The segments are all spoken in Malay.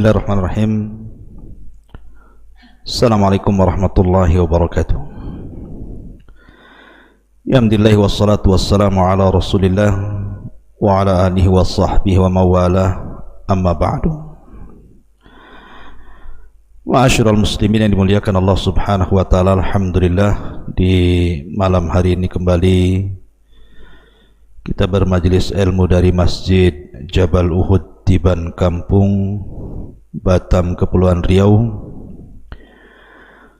Bismillahirrahmanirrahim. Assalamualaikum warahmatullahi wabarakatuh. Alhamdulillah wassalatu wassalamu ala Rasulillah wa ala alihi wa sahbihi wa mawalah, amma ba'du. Ma'asyiral muslimin yang dimuliakan Allah Subhanahu wa taala, alhamdulillah di malam hari ini kembali kita bermajelis ilmu dari Masjid Jabal Uhud Tiban Kampung Batam, Kepulauan Riau.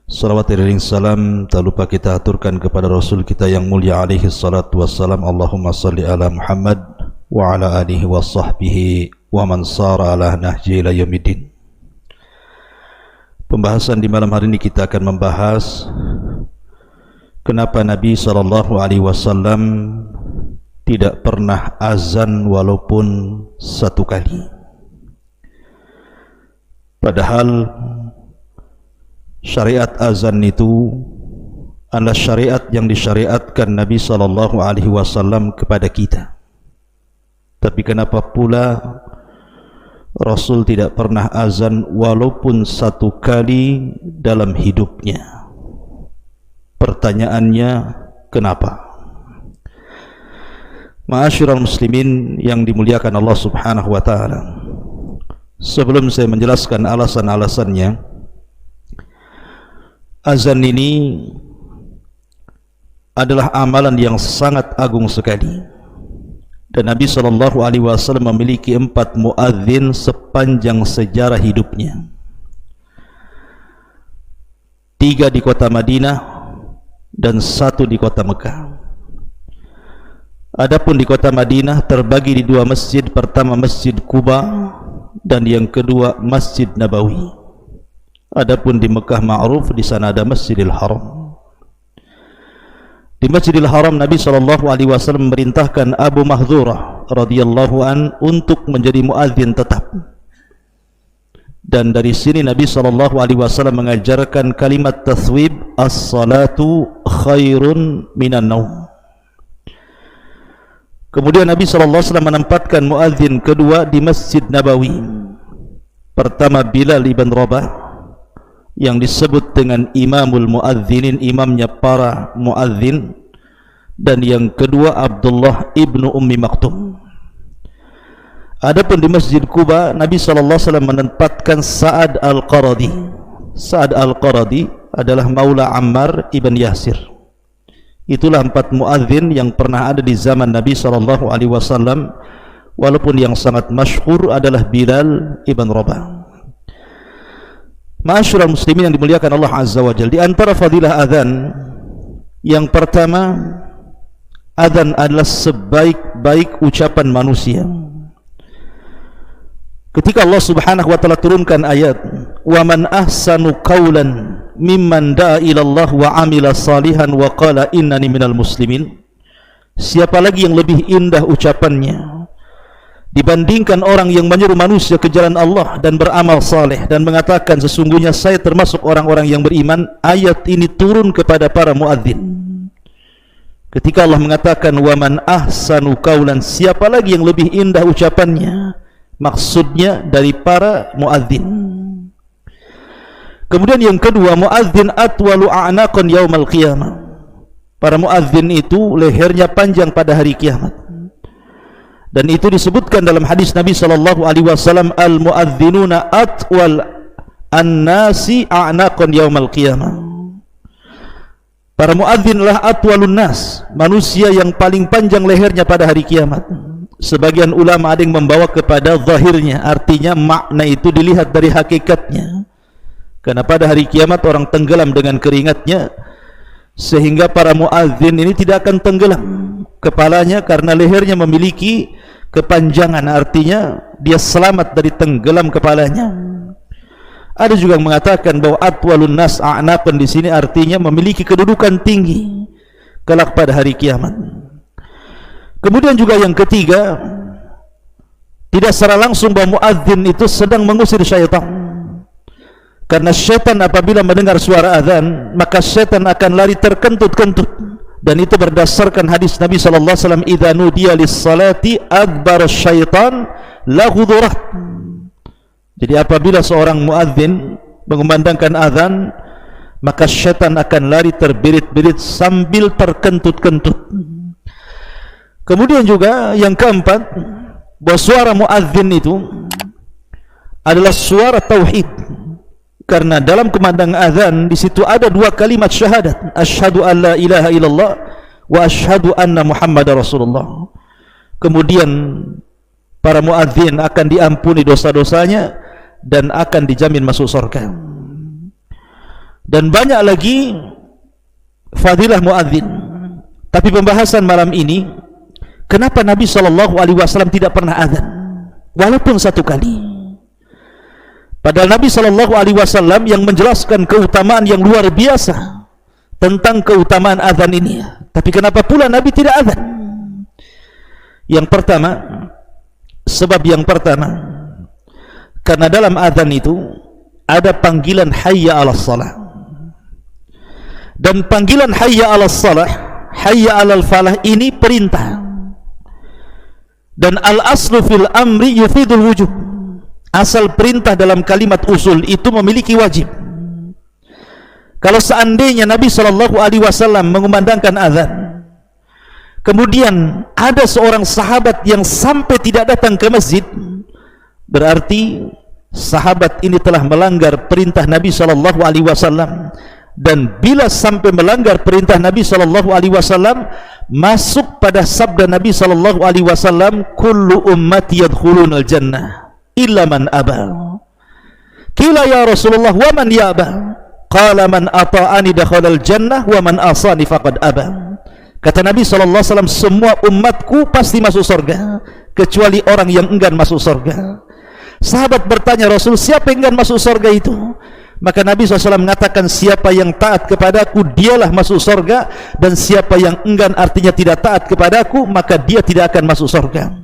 Salawat dan salam tak lupa kita aturkan kepada Rasul kita yang mulia alaihi salatu wassalam. Allahumma salli ala Muhammad wa ala alihi wa sahbihi wa man sara ala nahji ila yaumiddin. Pembahasan di malam hari ini kita akan membahas kenapa Nabi SAW tidak pernah azan walaupun satu kali. Padahal syariat azan itu adalah syariat yang disyariatkan Nabi SAW kepada kita. Tapi kenapa pula Rasul tidak pernah azan walaupun satu kali dalam hidupnya? Pertanyaannya, kenapa? Ma'asyiral muslimin yang dimuliakan Allah Subhanahu wa taala, sebelum saya menjelaskan alasan-alasannya, azan ini adalah amalan yang sangat agung sekali. Dan Nabi SAW memiliki 4 muadzin sepanjang sejarah hidupnya. 3 di kota Madinah dan 1 di kota Mekah. Adapun di kota Madinah terbagi di 2 masjid. Pertama Masjid Quba dan yang kedua Masjid Nabawi. Adapun di Mekah ma'ruf, di sana ada Masjidil Haram. Di Masjidil Haram Nabi SAW memerintahkan Abu Mahdzurah radhiyallahu an untuk menjadi muadzin tetap. Dan dari sini Nabi SAW mengajarkan kalimat taswib, as-salatu khairun minan naum. Kemudian Nabi SAW menempatkan muadzin kedua di Masjid Nabawi. Pertama Bilal ibn Rabah, yang disebut dengan imamul muadzinin, imamnya para muadzin. Dan yang kedua Abdullah ibnu Ummi Maktum. Adapun di Masjid Quba Nabi SAW menempatkan Sa'ad al-Qaradi. Sa'ad al-Qaradi adalah maula Ammar ibn Yasir. Itulah 4 muadzin yang pernah ada di zaman Nabi SAW, walaupun yang sangat masyhur adalah Bilal ibn Rabah. Ma'asyiral muslimin yang dimuliakan Allah Azza wa Jalla, di antara fadilah azan yang pertama, azan adalah sebaik-baik ucapan manusia. Ketika Allah Subhanahu wa taala turunkan ayat, "Wa man ahsanu qawlan mimman da'a ila Allah wa 'amila salihan wa qala innani minal muslimin." Siapa lagi yang lebih indah ucapannya dibandingkan orang yang menyeru manusia ke jalan Allah dan beramal saleh dan mengatakan sesungguhnya saya termasuk orang-orang yang beriman? Ayat ini turun kepada para muadzin. Ketika Allah mengatakan wa man ahsanu qawlan, siapa lagi yang lebih indah ucapannya? Maksudnya dari para muadzin. Kemudian yang kedua, muadzin atwalu a'naqan yaumal qiyamah. Para muadzin itu lehernya panjang pada hari kiamat. Dan itu disebutkan dalam hadis Nabi SAW, al-muadzinuna atwal an-nasi a'naqan yaumal qiyamah. Para muadzin adalah atwalun nas, manusia yang paling panjang lehernya pada hari kiamat. Sebagian ulama ada yang membawa kepada zahirnya, artinya makna itu dilihat dari hakikatnya. Karena pada hari kiamat orang tenggelam dengan keringatnya, sehingga para muadzin ini tidak akan tenggelam kepalanya karena lehernya memiliki kepanjangan, artinya dia selamat dari tenggelam kepalanya. Ada juga yang mengatakan bahwa atwalun nas a'naqan di sini artinya memiliki kedudukan tinggi kelak pada hari kiamat. Kemudian juga yang ketiga, tidak secara langsung bahwa muadzin itu sedang mengusir syaitan. Karena syaitan apabila mendengar suara azan, maka syaitan akan lari terkentut-kentut. Dan itu berdasarkan hadis Nabi SAW, idza nudiya lis-salati adbara syaitan lahu dhurat. Jadi apabila seorang muadzin mengumandangkan azan, maka syaitan akan lari terbirit-birit sambil terkentut-kentut. Kemudian juga yang keempat, bahwa suara muadzin itu adalah suara tauhid, karena dalam kumandang azan di situ ada dua kalimat syahadat, asyhadu an la ilaha illallah wa asyhadu anna muhammadar rasulullah. Kemudian para muadzin akan diampuni dosa-dosanya dan akan dijamin masuk surga. Dan banyak lagi fadilah muadzin. Tapi pembahasan malam ini, kenapa Nabi SAW tidak pernah azan walaupun satu kali? Padahal Nabi SAW yang menjelaskan keutamaan yang luar biasa tentang keutamaan azan ini. Tapi kenapa pula Nabi tidak azan? Yang pertama, sebab yang pertama, karena dalam azan itu ada panggilan hayya 'alas shalah. Dan panggilan hayya 'alas shalah, hayya 'alal falah ini perintah. Dan al-aslu fil amri yufidul wujub. Asal perintah dalam kalimat usul itu memiliki wajib. Kalau seandainya Nabi SAW mengumandangkan azan, kemudian ada seorang sahabat yang sampai tidak datang ke masjid, berarti sahabat ini telah melanggar perintah Nabi SAW. Dan bila sampai melanggar perintah Nabi SAW, masuk pada sabda Nabi SAW, kullu ummati yadkhulunal jannah illa man aba. Qila ya Rasulullah wa man ya'ba? Qala man ata'ani dakhalal jannah wa man asani faqad aba. Kata Nabi SAW, semua umatku pasti masuk surga kecuali orang yang enggan masuk surga. Sahabat bertanya, Rasul, siapa yang enggan masuk surga itu? Maka Nabi SAW mengatakan, siapa yang taat kepadaku dialah masuk surga, dan siapa yang enggan artinya tidak taat kepadaku, maka dia tidak akan masuk surga.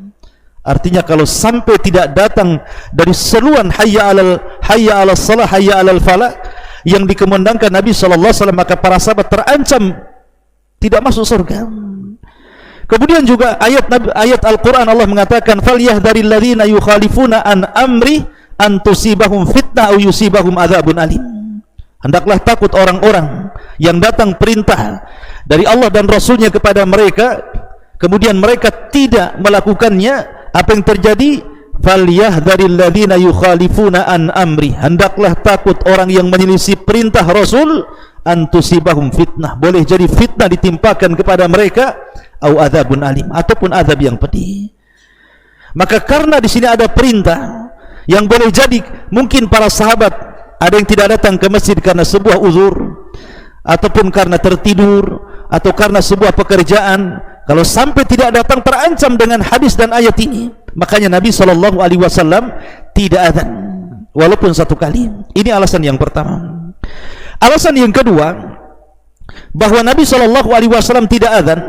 Artinya kalau sampai tidak datang dari seruan hayya 'alas shalah, hayya 'alal falah yang dikumandangkan Nabi SAW, maka para sahabat terancam tidak masuk surga. Kemudian juga ayat Al-Quran Allah mengatakan, falyahdharil ladzina yukhalifuna an amri an tusibahum fitnah aw yusibahum adzabun alim. Hendaklah takut orang-orang yang datang perintah dari Allah dan Rasulnya kepada mereka, kemudian mereka tidak melakukannya, apa yang terjadi? Falyahdharil ladzina yukhalifuna an amri. Hendaklah takut orang yang menyelisih perintah Rasul, an tusibahum fitnah, boleh jadi fitnah ditimpakan kepada mereka, au adzabun alim, ataupun azab yang pedih. Maka karena di sini ada perintah yang boleh jadi mungkin para sahabat ada yang tidak datang ke masjid karena sebuah uzur, ataupun karena tertidur, atau karena sebuah pekerjaan. Kalau sampai tidak datang terancam dengan hadis dan ayat ini. Makanya Nabi SAW tidak azan walaupun satu kali. Ini alasan yang pertama. Alasan yang kedua, bahwa Nabi SAW tidak azan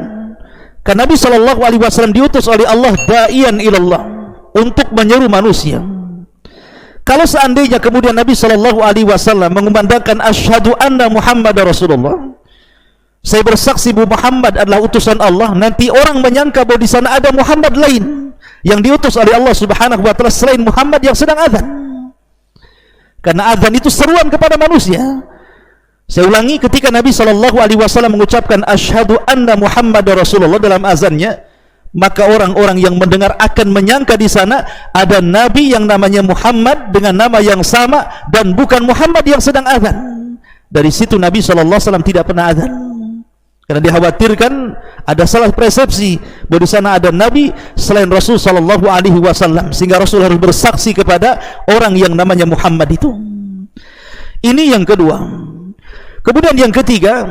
karena Nabi SAW diutus oleh Allah da'iyan ilallah, untuk menyeru manusia. Kalau seandainya kemudian Nabi SAW mengumandangkan asyhadu anna Muhammadar Rasulullah, saya bersaksi bahwa Muhammad adalah utusan Allah, nanti orang menyangka bahwa di sana ada Muhammad lain yang diutus oleh Allah Subhanahu wa taala selain Muhammad yang sedang azan. Karena azan itu seruan kepada manusia. Saya ulangi, ketika Nabi SAW mengucapkan asyhadu anna Muhammadar Rasulullah dalam azannya, maka orang-orang yang mendengar akan menyangka di sana ada Nabi yang namanya Muhammad dengan nama yang sama, dan bukan Muhammad yang sedang azan. Dari situ Nabi SAW tidak pernah azan, karena dikhawatirkan ada salah persepsi bahwa di sana ada Nabi selain Rasul SAW, sehingga Rasul harus bersaksi kepada orang yang namanya Muhammad itu. Ini yang kedua. Kemudian yang ketiga,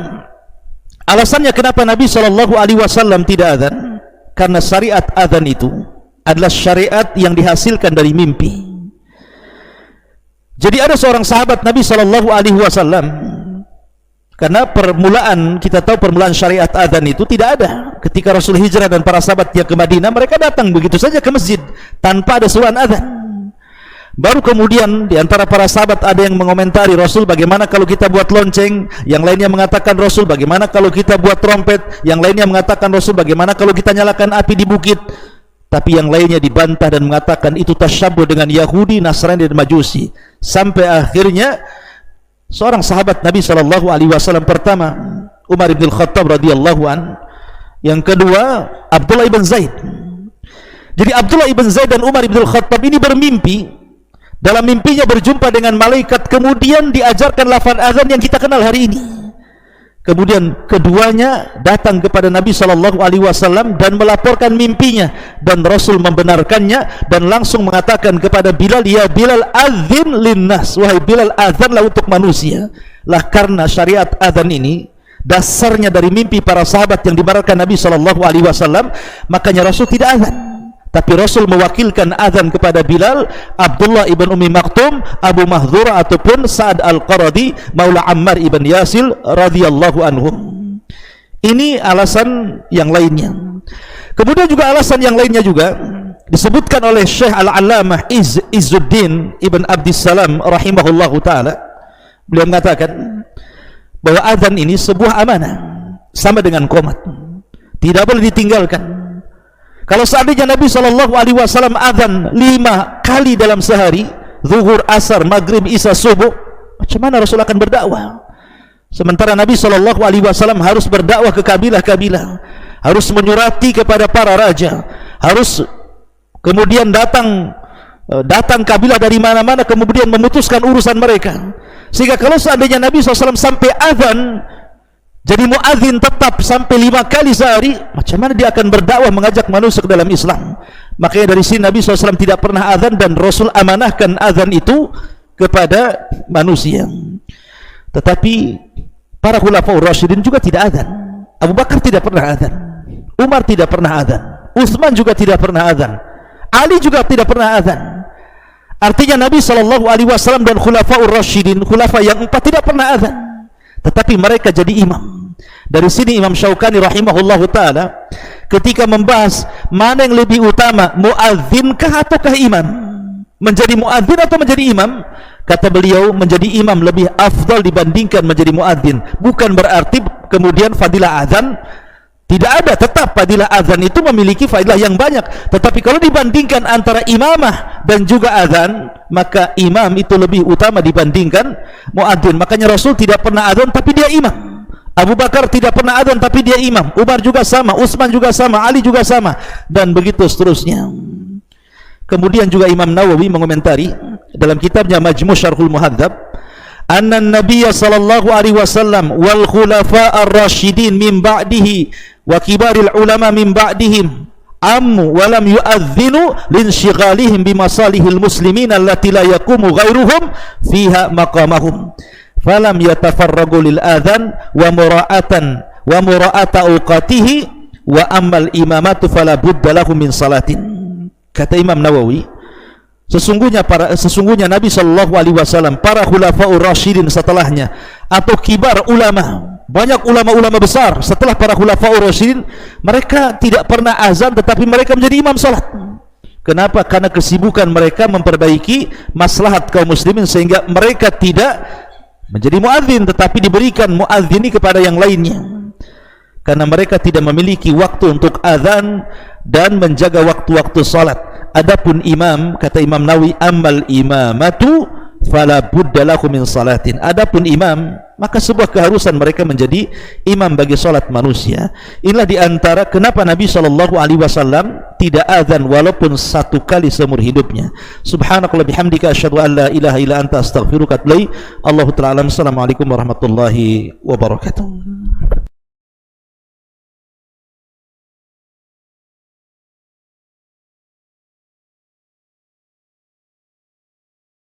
alasannya kenapa Nabi SAW tidak azan, karena syariat azan itu adalah syariat yang dihasilkan dari mimpi. Jadi ada seorang sahabat Nabi SAW, karena permulaan, kita tahu permulaan syariat azan itu tidak ada. Ketika Rasul hijrah dan para sahabatnya ke Madinah, mereka datang begitu saja ke masjid tanpa ada seruan azan. Baru kemudian di antara para sahabat ada yang mengomentari, Rasul, bagaimana kalau kita buat lonceng? Yang lainnya mengatakan, Rasul, bagaimana kalau kita buat trompet? Yang lainnya mengatakan, Rasul, bagaimana kalau kita nyalakan api di bukit? tapi yang lainnya dibantah dan mengatakan itu tasyabbuh dengan Yahudi, Nasrani dan Majusi. Sampai akhirnya seorang sahabat Nabi SAW pertama, Umar bin Khattab radhiyallahu an, yang kedua Abdullah ibn Zaid. Jadi Abdullah ibn Zaid dan Umar bin Khattab ini bermimpi. Dalam mimpinya berjumpa dengan malaikat, kemudian diajarkan lafaz azan yang kita kenal hari ini. Kemudian keduanya datang kepada Nabi SAW dan melaporkan mimpinya, dan Rasul membenarkannya dan langsung mengatakan kepada Bilal, ya Bilal, adzin linnas, wahai Bilal, azanlah untuk manusia. Lah karena syariat azan ini dasarnya dari mimpi para sahabat yang dibenarkan Nabi SAW, makanya Rasul tidak azan, tapi Rasul mewakilkan azan kepada Bilal, Abdullah ibn Ummi Maktum, Abu Mahdzura ataupun Sa'ad al-Qaradi, Maula Ammar ibn Yasir radhiyallahu anhum. Ini alasan yang lainnya. Kemudian juga alasan yang lainnya juga disebutkan oleh Syekh Al-Allamah Izzuddin ibn Abdissalam rahimahullahu taala. Beliau mengatakan bahwa azan ini sebuah amanah, sama dengan qomat, tidak boleh ditinggalkan. Kalau seandainya Nabi SAW azan 5 kali dalam sehari, zuhur, asar, maghrib, isya, subuh, macam mana Rasul akan berdakwah? Sementara Nabi SAW harus berdakwah ke kabilah-kabilah, harus menyurati kepada para raja, harus kemudian datang kabilah dari mana-mana, kemudian memutuskan urusan mereka. Sehingga kalau seandainya Nabi SAW sampai azan, jadi muadzin tetap sampai 5 kali sehari, macam mana dia akan berdakwah mengajak manusia ke dalam Islam? Makanya dari sini Nabi SAW tidak pernah azan, dan Rasul amanahkan azan itu kepada manusia. Tetapi para khulafaur rasyidin juga tidak azan. Abu Bakar tidak pernah azan, Umar tidak pernah azan, Utsman juga tidak pernah azan, Ali juga tidak pernah azan. Artinya Nabi SAW dan khulafaur rasyidin, khulafa yang 4, tidak pernah azan, tetapi mereka jadi imam. Dari sini Imam Syaukani rahimahullahu taala ketika membahas mana yang lebih utama, muazzinkah ataukah imam, menjadi muazzin atau menjadi imam, kata beliau menjadi imam lebih afdal dibandingkan menjadi muazzin. Bukan berarti kemudian fadilah azan tidak ada, tetap fadilah azan itu memiliki fadilah yang banyak, tetapi kalau dibandingkan antara imamah dan juga azan, maka imam itu lebih utama dibandingkan muadzin. Makanya Rasul tidak pernah azan tapi dia imam, Abu Bakar tidak pernah azan tapi dia imam, Umar juga sama, Utsman juga sama, Ali juga sama, dan begitu seterusnya. Kemudian juga Imam Nawawi mengomentari dalam kitabnya Majmu' Syarhul Muhadzab, anna Nabiyya sallallahu alaihi wasallam wal khulafa ar-rasyidin min ba'dihi wa kibaril ulama min ba'dihim ammu wa lam yu'adhdhinu linshighalihim bimasalihil muslimin allati la yaqumu ghairuhum fiha maqamahum falam yatafarragu lil adhan wa mura'ata awqatihi wa ammal imamatu fala budda lahum min salatin. Kata Imam Nawawi, sesungguhnya Nabi SAW, para khulafaur rasyidin setelahnya, atau kibar ulama, banyak ulama-ulama besar setelah para khulafaur rasyidin, mereka tidak pernah azan tetapi mereka menjadi imam salat. Kenapa? Karena kesibukan mereka memperbaiki maslahat kaum muslimin, sehingga mereka tidak menjadi muadzin tetapi diberikan muadzini kepada yang lainnya, karena mereka tidak memiliki waktu untuk azan dan menjaga waktu-waktu salat. Adapun imam, kata Imam Nawawi, ammal imamatu fala budda lahu min salatin. Adapun imam, maka sebuah keharusan mereka menjadi imam bagi salat manusia. Inilah diantara kenapa Nabi SAW tidak azan walaupun 1 kali seumur hidupnya. Subhanakallah bihamdika asyhadu an la ilaha illa anta astaghfiruka wa atubu ilaik. Allahu ta'ala. Assalamualaikum warahmatullahi wabarakatuh.